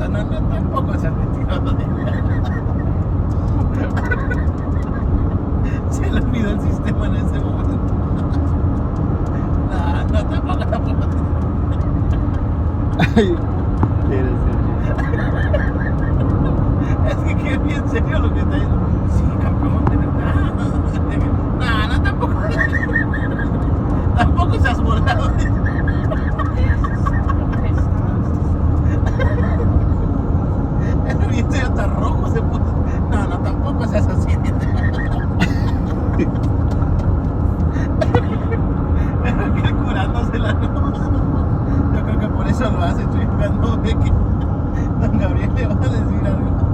No, no, tampoco se ha metido. Se le olvidó el sistema en ese momento. No, no, tampoco. Ay, quieres Es que qué bien serio lo que está diciendo. Sí, campeón, de verdad. No, no, tampoco. Tampoco se has volado. El viento ya está rojo, se puso. No, no, tampoco seas así. Pero que curándosela, no. Yo creo que por eso lo hace, Chuy. Cuando ve que don Gabriel le va a decir algo.